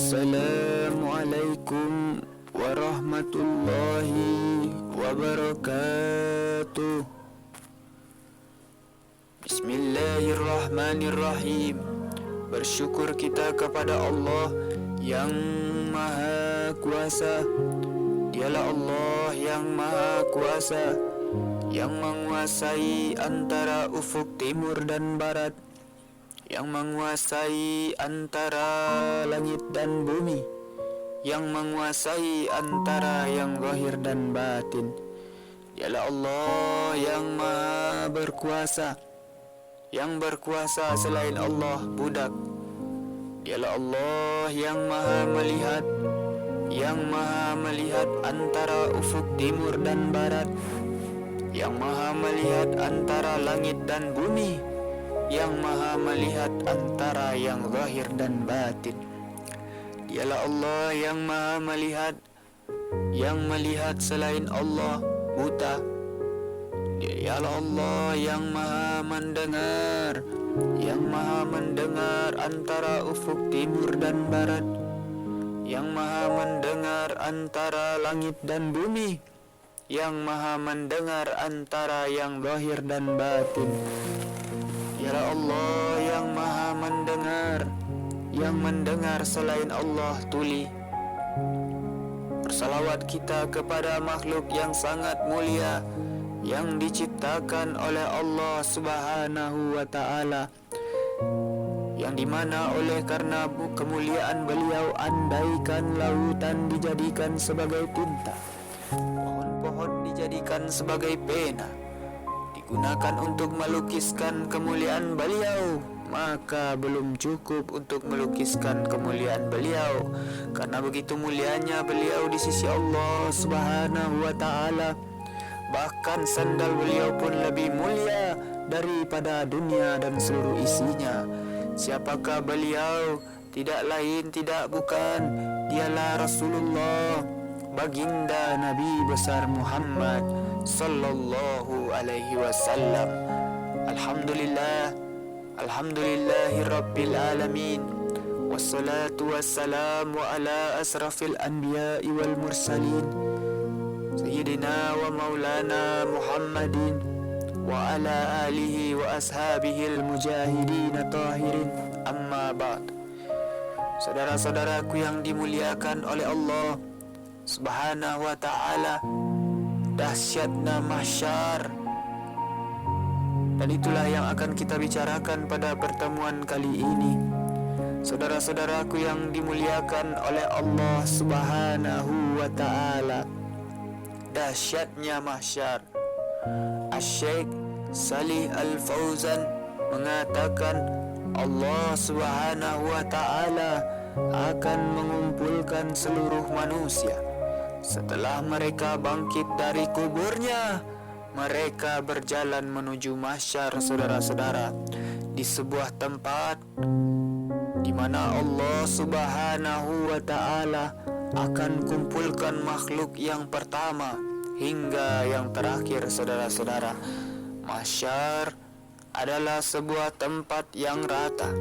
Assalamualaikum warahmatullahi wabarakatuh. Bismillahirrahmanirrahim. Bersyukur kita kepada Allah yang Maha Kuasa. Dialah Allah yang Maha Kuasa, yang menguasai antara ufuk timur dan barat, yang menguasai antara langit dan bumi, yang menguasai antara yang zahir dan batin. Dialah Allah yang Maha Berkuasa. Yang berkuasa selain Allah budak. Dialah Allah yang Maha Melihat, yang Maha Melihat antara ufuk timur dan barat, yang Maha Melihat antara langit dan bumi, yang Maha Melihat antara yang zahir dan batin. Dialah Allah yang Maha Melihat, yang melihat selain Allah buta. Dialah Allah yang Maha Mendengar, yang Maha Mendengar antara ufuk timur dan barat, yang Maha Mendengar antara langit dan bumi, yang Maha Mendengar antara yang zahir dan batin. Dialah Allah yang Maha Mendengar, yang mendengar selain Allah tuli. Bersalawat kita kepada makhluk yang sangat mulia, yang diciptakan oleh Allah Subhanahu wa Ta'ala, yang dimana oleh karena kemuliaan beliau andaikan lautan dijadikan sebagai tinta, pohon-pohon dijadikan sebagai pena, digunakan untuk melukiskan kemuliaan beliau, maka belum cukup untuk melukiskan kemuliaan beliau, karena begitu mulianya beliau di sisi Allah Subhanahu wa Ta'ala. Bahkan sandal beliau pun lebih mulia daripada dunia dan seluruh isinya. Siapakah beliau? Tidak lain, tidak bukan, dialah Rasulullah, baginda Nabi besar Muhammad sallallahu alaihi wasallam. Alhamdulillah, alhamdulillahi rabbil alamin. Wassalatu wassalamu ala asrafil anbiya'i wal mursalin, Sayyidina wa maulana Muhammadin wa ala alihi wa ashabihil mujahidin tahirin, amma ba'd. Saudara-saudaraku yang dimuliakan oleh Allah Subhanahu wa Ta'ala, dahsyatnya mahsyar, dan itulah yang akan kita bicarakan pada pertemuan kali ini. Saudara-saudaraku yang dimuliakan oleh Allah Subhanahu wa Ta'ala, dahsyatnya mahsyar. Asy-Syaikh Shalih Al-Fauzan mengatakan Allah Subhanahu wa Ta'ala akan mengumpulkan seluruh manusia. Setelah mereka bangkit dari kuburnya, mereka berjalan menuju mahsyar, saudara-saudara, di sebuah tempat di mana Allah Subhanahu wa Ta'ala akan kumpulkan makhluk yang pertama hingga yang terakhir, saudara-saudara. Mahsyar adalah sebuah tempat yang rata.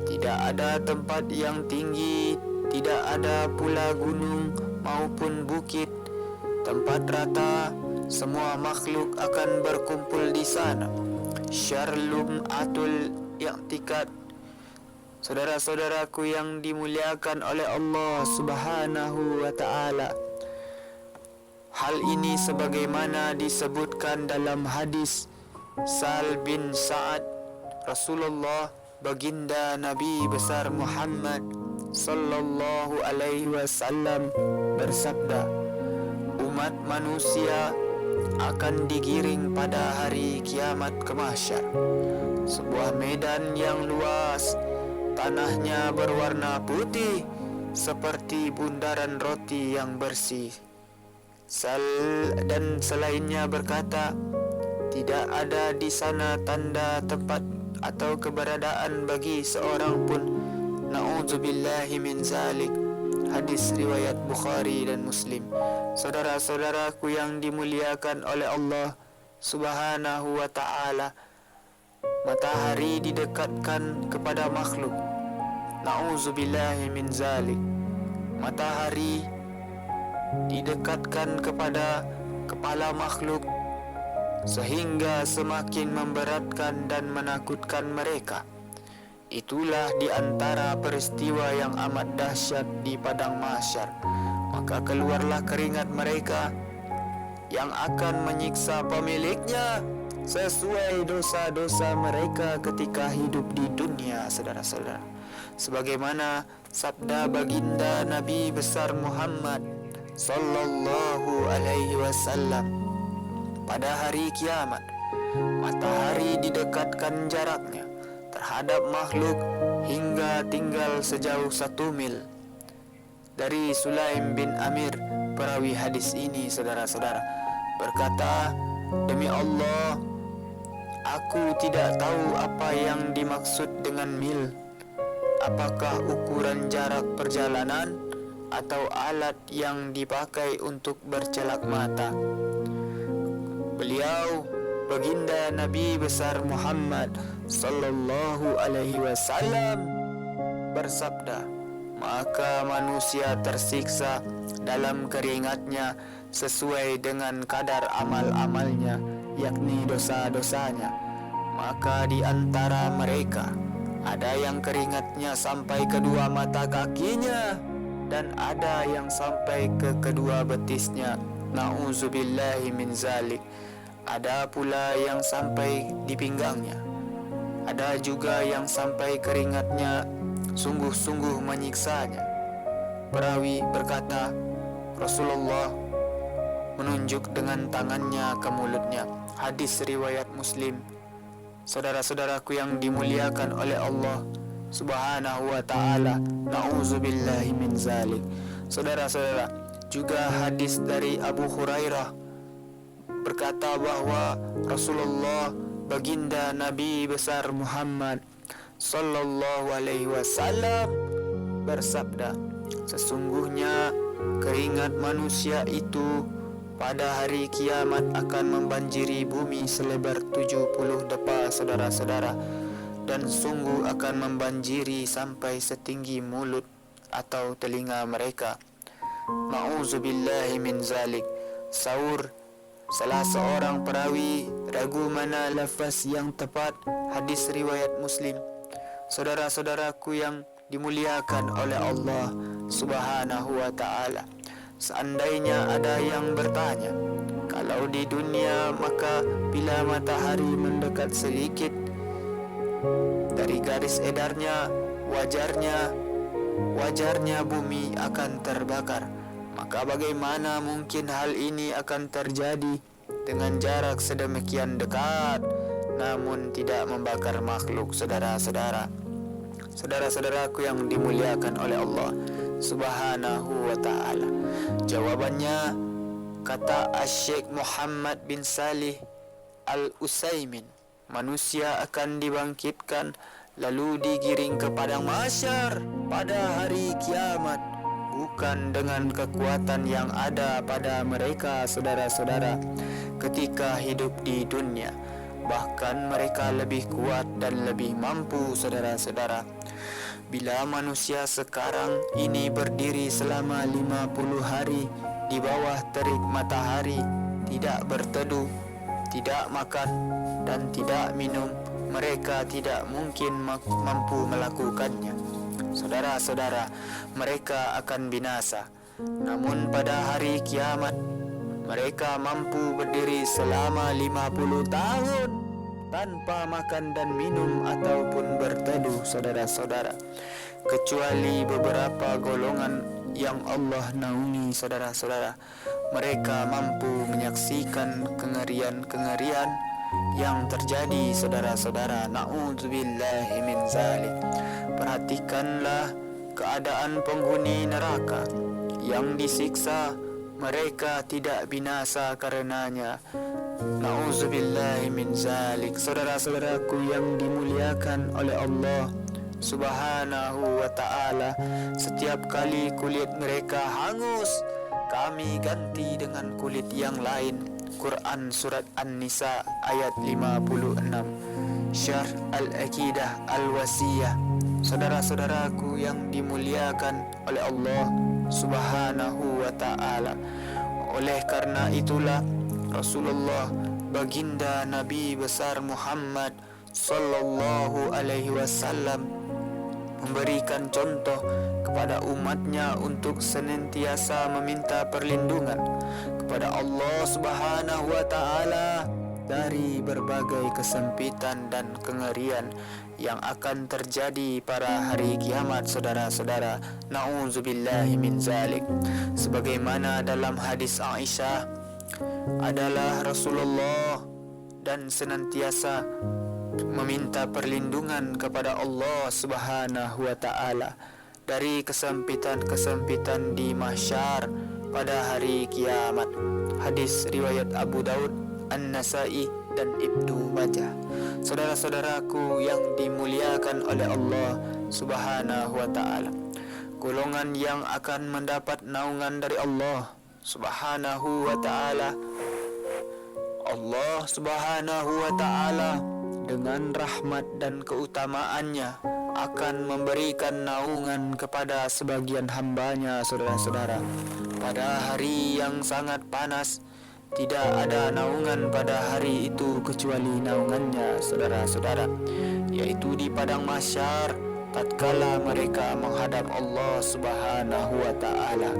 Tidak ada tempat yang tinggi, tidak ada pula gunung maupun bukit. Tempat rata, semua makhluk akan berkumpul di sana. Syarlum atul i'tikad. Saudara-saudaraku yang dimuliakan oleh Allah Subhanahu wa Ta'ala, hal ini sebagaimana disebutkan dalam hadis Sahal bin Sa'ad, Rasulullah baginda Nabi besar Muhammad sallallahu alaihi wasallam bersabda, umat manusia akan digiring pada hari kiamat ke mahsyar, sebuah medan yang luas. Tanahnya berwarna putih seperti bundaran roti yang bersih. Dan selainnya berkata, tidak ada di sana tanda tempat atau keberadaan bagi seorang pun. Na'udzubillahi min zalik. Hadis riwayat Bukhari dan Muslim. Saudara-saudaraku yang dimuliakan oleh Allah Subhanahu wa Ta'ala, matahari didekatkan kepada makhluk. Na'udzubillahi min zalik. matahari didekatkan kepada kepala makhluk sehingga semakin memberatkan dan menakutkan mereka. Itulah di antara peristiwa yang amat dahsyat di padang mahsyar. Maka keluarlah keringat mereka yang akan menyiksa pemiliknya sesuai dosa-dosa mereka ketika hidup di dunia, saudara-saudara. Sebagaimana sabda baginda Nabi besar Muhammad sallallahu alaihi wasallam, pada hari kiamat matahari didekatkan jaraknya terhadap makhluk hingga tinggal sejauh 1 mil. Dari Sulaim bin Amir, perawi hadis ini, saudara-saudara, berkata, "Demi Allah, aku tidak tahu apa yang dimaksud dengan mil. Apakah ukuran jarak perjalanan atau alat yang dipakai untuk bercelak mata?" Beliau, baginda Nabi besar Muhammad sallallahu alaihi wasallam, bersabda, "Maka manusia tersiksa dalam keringatnya sesuai dengan kadar amal-amalnya, yakni dosa-dosanya. Maka di antara mereka ada yang keringatnya sampai kedua mata kakinya, dan ada yang sampai ke kedua betisnya. Na'udzubillahi min zalik. Ada pula yang sampai di pinggangnya. Ada juga yang sampai keringatnya sungguh-sungguh menyiksanya." Perawi berkata, Rasulullah menunjuk dengan tangannya ke mulutnya. Hadis riwayat Muslim. Saudara-saudaraku yang dimuliakan oleh Allah Subhanahu wa ta'ala, na'udzubillahi min zalik. Saudara-saudara, juga hadis dari Abu Hurairah berkata bahwa Rasulullah baginda Nabi besar Muhammad sallallahu alaihi wasallam bersabda, "Sesungguhnya keringat manusia itu pada hari kiamat akan membanjiri bumi selebar 70 depa, saudara-saudara, dan sungguh akan membanjiri sampai setinggi mulut atau telinga mereka." Na'udzubillahi min zalik. Saur salah seorang perawi, ragu mana lafaz yang tepat, hadis riwayat Muslim. Saudara-saudaraku yang dimuliakan oleh Allah Subhanahu wa ta'ala, seandainya ada yang bertanya, kalau di dunia maka bila matahari mendekat sedikit dari garis edarnya, wajarnya bumi akan terbakar. Maka bagaimana mungkin hal ini akan terjadi dengan jarak sedemikian dekat namun tidak membakar makhluk, saudara-saudara. Saudara-saudaraku yang dimuliakan oleh Allah Subhanahu wa ta'ala. Jawabannya, kata Asy-Syaikh Muhammad bin Salih Al-Utsaimin, manusia akan dibangkitkan lalu digiring ke padang mahsyar pada hari kiamat, bukan dengan kekuatan yang ada pada mereka, saudara-saudara, ketika hidup di dunia. Bahkan mereka lebih kuat dan lebih mampu, saudara-saudara. Bila manusia sekarang ini berdiri selama 50 hari di bawah terik matahari, tidak berteduh, tidak makan dan tidak minum, mereka tidak mungkin mampu melakukannya. Saudara-saudara, mereka akan binasa. Namun pada hari kiamat, mereka mampu berdiri selama 50 tahun tanpa makan dan minum ataupun berteduh, saudara-saudara. Kecuali beberapa golongan yang Allah naungi, saudara-saudara, mereka mampu menyaksikan kengerian-kengerian yang terjadi, saudara-saudara. Na'udzubillahi min zalik. Perhatikanlah keadaan penghuni neraka yang disiksa, mereka tidak binasa karenanya. Na'udzubillahi min zalik. Saudara-saudaraku yang dimuliakan oleh Allah Subhanahu wa ta'ala, setiap kali kulit mereka hangus, kami ganti dengan kulit yang lain. Quran Surat An-Nisa ayat 56. Syarh Al-Aqidah Al-Wasiyah. Saudara-saudaraku yang dimuliakan oleh Allah Subhanahu wa ta'ala. Oleh karena itulah Rasulullah baginda Nabi besar Muhammad sallallahu alaihi wasallam memberikan contoh kepada umatnya untuk senantiasa meminta perlindungan kepada Allah Subhanahu wa ta'ala dari berbagai kesempitan dan kengerian yang akan terjadi pada hari kiamat, saudara-saudara. Na'udzubillahi min zalik. Sebagaimana dalam hadis Aisyah adalah Rasulullah dan senantiasa meminta perlindungan kepada Allah Subhanahu wa ta'ala dari kesempitan-kesempitan di mahsyar pada hari kiamat. Hadis riwayat Abu Daud, An-Nasai dan Ibnu Majah. Saudara-saudaraku yang dimuliakan oleh Allah Subhanahu wa ta'ala, golongan yang akan mendapat naungan dari Allah Subhanahu wa ta'ala, Allah Subhanahu wa ta'ala dengan rahmat dan keutamaannya akan memberikan naungan kepada sebagian hambanya, saudara-saudara. Pada hari yang sangat panas, tidak ada naungan pada hari itu kecuali naungannya, saudara-saudara, yaitu di padang mahsyar tatkala mereka menghadap Allah Subhanahu wa ta'ala.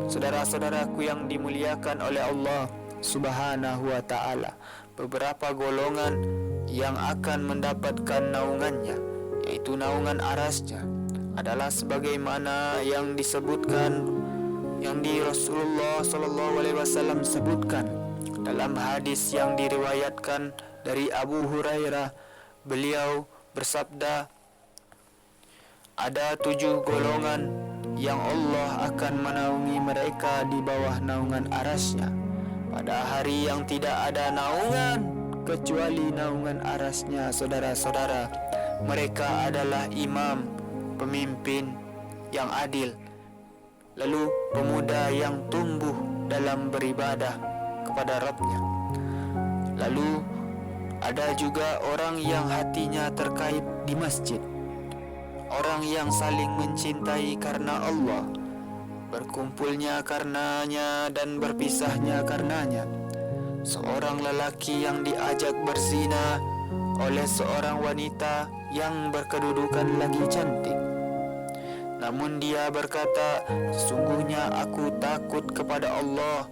Saudara-saudaraku yang dimuliakan oleh Allah Subhanahu wa ta'ala, beberapa golongan yang akan mendapatkan naungannya, yaitu naungan arasnya, adalah sebagaimana yang disebutkan, yang di Rasulullah sallallahu alaihi wasallam sebutkan dalam hadis yang diriwayatkan dari Abu Hurairah. Beliau bersabda, ada 7 golongan yang Allah akan menaungi mereka di bawah naungan arasnya pada hari yang tidak ada naungan kecuali naungan arasnya, saudara-saudara. Mereka adalah imam, pemimpin yang adil, lalu pemuda yang tumbuh dalam beribadah kepada Rabb-Nya. Lalu ada juga orang yang hatinya terkait di masjid, orang yang saling mencintai karena Allah, berkumpulnya karenanya dan berpisahnya karenanya. Seorang lelaki yang diajak berzina oleh seorang wanita yang berkedudukan lagi cantik, namun dia berkata, sesungguhnya aku takut kepada Allah.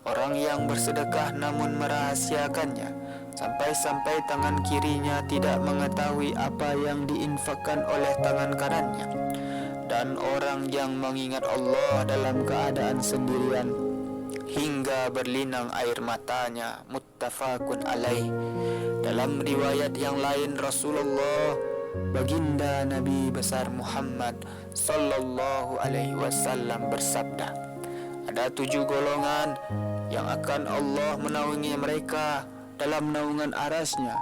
Orang yang bersedekah namun merahasiakannya, sampai-sampai tangan kirinya tidak mengetahui apa yang diinfakkan oleh tangan kanannya. Dan orang yang mengingat Allah dalam keadaan sendirian hingga berlinang air matanya. Muttafaqun alaih. Dalam riwayat yang lain, Rasulullah baginda Nabi besar Muhammad sallallahu alaihi wasallam bersabda, ada 7 golongan yang akan Allah menaungi mereka dalam naungan arasnya.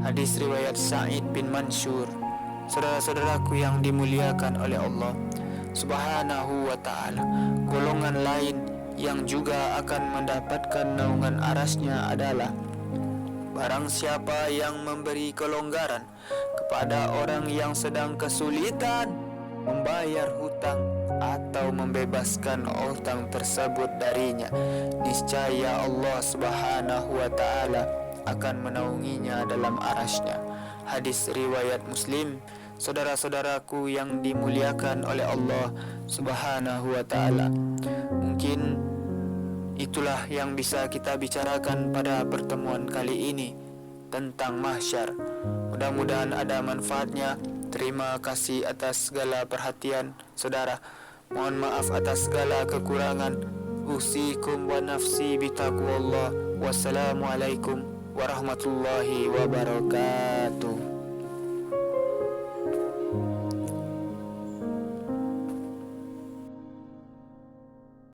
Hadis riwayat Sa'id bin Mansur. Saudara-saudaraku yang dimuliakan oleh Allah Subhanahu wa ta'ala, golongan lain yang juga akan mendapatkan naungan arasnya adalah barang siapa yang memberi kelonggaran kepada orang yang sedang kesulitan membayar hutang atau membebaskan hutang tersebut darinya, niscaya Allah Subhanahu wa ta'ala akan menaunginya dalam arasnya. Hadis riwayat Muslim. Saudara-saudaraku yang dimuliakan oleh Allah Subhanahu wa ta'ala, mungkin itulah yang bisa kita bicarakan pada pertemuan kali ini tentang mahsyar. Mudah-mudahan ada manfaatnya. Terima kasih atas segala perhatian saudara. Mohon maaf atas segala kekurangan. Usikum wa nafsi bitaqwallah. Wassalamualaikum warahmatullahi wabarakatuh.